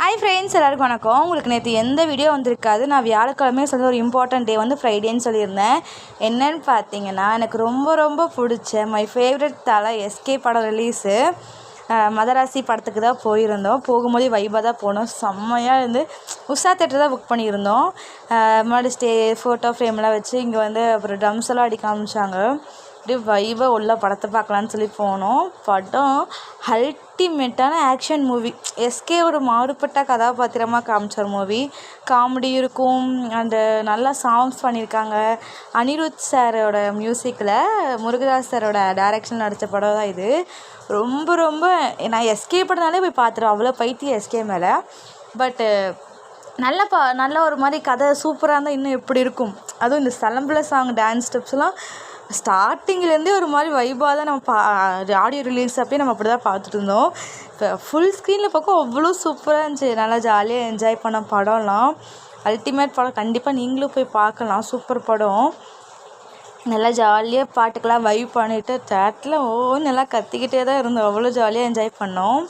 Hi friends, எல்லாருக்கும் வணக்கம். உங்களுக்கு நேற்று எந்த வீடியோ வந்திருக்காது. நான் வியாழக்கிழமையே சொல்லி ஒரு இம்பார்ட்டன்ட் டே வந்து ஃப்ரைடேன்னு சொல்லியிருந்தேன். என்னன்னு பார்த்தீங்கன்னா, எனக்கு ரொம்ப ரொம்ப பிடிச்ச மை ஃபேவரட் தலை எஸ்கே படம் ரிலீஸு. மதராசி படத்துக்கு தான் போயிருந்தோம். போகும்போது வைபாக தான் போனோம். செம்மையாக இருந்து உஷா தேட்டர் தான் புக் பண்ணியிருந்தோம். முன்னாடி ஃபோட்டோ ஃப்ரேம்லாம் வச்சு இங்கே வந்து அப்புறம் ட்ரம்ஸ் எல்லாம் அடிக்க ஆரம்பித்தாங்க. அப்படியே வைபாக உள்ள படத்தை பார்க்கலான்னு சொல்லி போனோம். படம் அல்டிமேட்டான ஆக்ஷன் மூவி. எஸ்கே ஒரு மாறுபட்ட கதாபாத்திரமாக காமிச்சார் மூவி. காமெடி இருக்கும், அந்த நல்லா சாங்ஸ் பண்ணியிருக்காங்க. அனிருத் சாரோட மியூசிக்கில் முருகதாஸ் சாரோட டைரக்ஷன் நடித்த படம் தான் இது. ரொம்ப ரொம்ப நான் எஸ்கே படம்னாலே போய் பார்த்துருவேன். அவ்வளோ பைத்தியம் எஸ்கே மேலே. பட்டு நல்ல ஒரு மாதிரி கதை சூப்பராக இருந்தால் இன்னும் எப்படி இருக்கும். அதுவும் இந்த சலம்புல சாங் டான்ஸ் ஸ்டெப்ஸ்லாம் ஸ்டார்டிங்லேருந்தே ஒரு மாதிரி வைபாக தான் நம்ம ஆடியோ ரிலீஸ் அப்பயே நம்ம அப்படி தான் பார்த்துட்டு இருந்தோம். இப்போ ஃபுல் ஸ்க்ரீனில் பார்க்க அவ்வளோ சூப்பராக இருந்துச்சு. நல்லா ஜாலியாக என்ஜாய் பண்ண படம்லாம். அல்டிமேட் படம். கண்டிப்பாக நீங்களும் போய் பார்க்கலாம். சூப்பர் படம். நல்லா ஜாலியாக பாட்டுக்கெல்லாம் வைப் பண்ணிவிட்டு தேட்டரில் நல்லா கத்திக்கிட்டே தான் இருந்தோம். அவ்வளோ ஜாலியாக என்ஜாய் பண்ணோம்.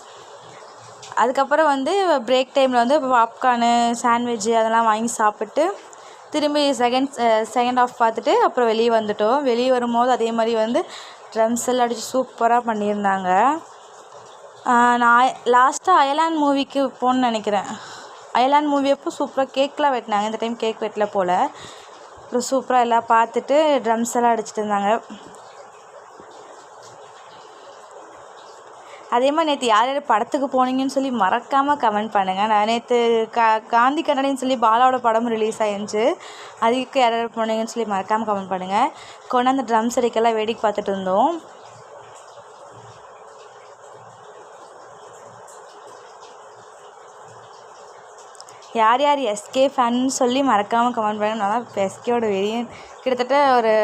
அதுக்கப்புறம் வந்து பிரேக் டைமில் வந்து பாப்கார்னு சாண்ட்விட்ஜு அதெல்லாம் வாங்கி சாப்பிட்டு திரும்பி செகண்ட் ஆஃப் பார்த்துட்டு அப்புறம் வெளியே வந்துட்டோம். வெளியே வரும்போது அதே மாதிரி வந்து ட்ரம்ஸ் எல்லாம் அடித்து சூப்பராக பண்ணியிருந்தாங்க. நான் லாஸ்ட்டாக அயலான் மூவிக்கு போகணுன்னு நினைக்கிறேன். அயலான் மூவி அப்போ சூப்பராக கேக்லாம் வெட்டினாங்க. இந்த டைம் கேக் வெட்டல போல். அப்புறம் சூப்பராக எல்லாம் பார்த்துட்டு ட்ரம்ஸ் எல்லாம் அடிச்சிட்டு இருந்தாங்க. அதே மாதிரி நேற்று யார் யார் படத்துக்கு போனீங்கன்னு சொல்லி மறக்காமல் கமெண்ட் பண்ணுங்கள். நான் நேற்று காந்தி கண்ணடின்னு சொல்லி பாலாவோட படம் ரிலீஸ் ஆகிருந்துச்சு. அதுக்கு யார் யார் போனீங்கன்னு சொல்லி மறக்காமல் கமெண்ட் பண்ணுங்கள். கொண்டாந்து ட்ரம்ஸ் அடிக்கெல்லாம் வேடிக்கை பார்த்துட்டு இருந்தோம். யார் யார் எஸ்கே ஃபேன்னு சொல்லி மறக்காமல் கமெண்ட் பண்ணுங்கள். நல்லா இப்போ எஸ்கேவோட வெறியன் கிட்டத்தட்ட ஒரு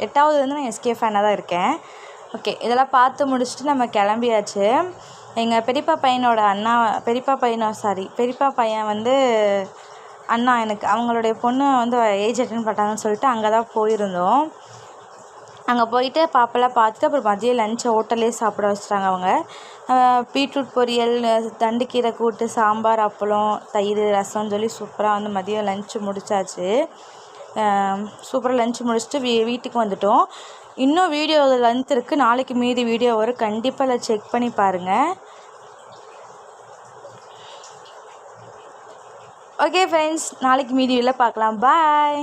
8வது வந்து நான் எஸ்கே ஃபேனாக தான் இருக்கேன். ஓகே, இதெல்லாம் பார்த்து முடிச்சுட்டு நம்ம கிளம்பியாச்சு. எங்கள் பெரியப்பா பையன் வந்து அண்ணா எனக்கு அவங்களுடைய பொண்ணு வந்து ஏஜ் அட்டன் பண்ணிட்டாங்கன்னு சொல்லிட்டு அங்கே தான் போயிருந்தோம். அங்கே போயிட்டு பாப்பெல்லாம் பார்த்துட்டு அப்புறம் மதியம் லஞ்சை ஹோட்டல்லே சாப்பிட வச்சுட்டாங்க அவங்க. பீட்ரூட் பொரியல், தண்டுக்கீரை கூட்டு, சாம்பார், அப்பளம், தயிர், ரசம்னு சொல்லி சூப்பராக வந்து மதியம் லஞ்சு முடிச்சாச்சு. சூப்பராக லஞ்சு முடிச்சுட்டு வீட்டுக்கு வந்துட்டோம். இன்னும் வீடியோ லென்த் இருக்குது. நாளைக்கு மீதி வீடியோ வரும். கண்டிப்பாக அதை செக் பண்ணி பாருங்கள். ஓகே ஃப்ரெண்ட்ஸ், நாளைக்கு மீதி வீடியோவில் பார்க்கலாம். பாய்.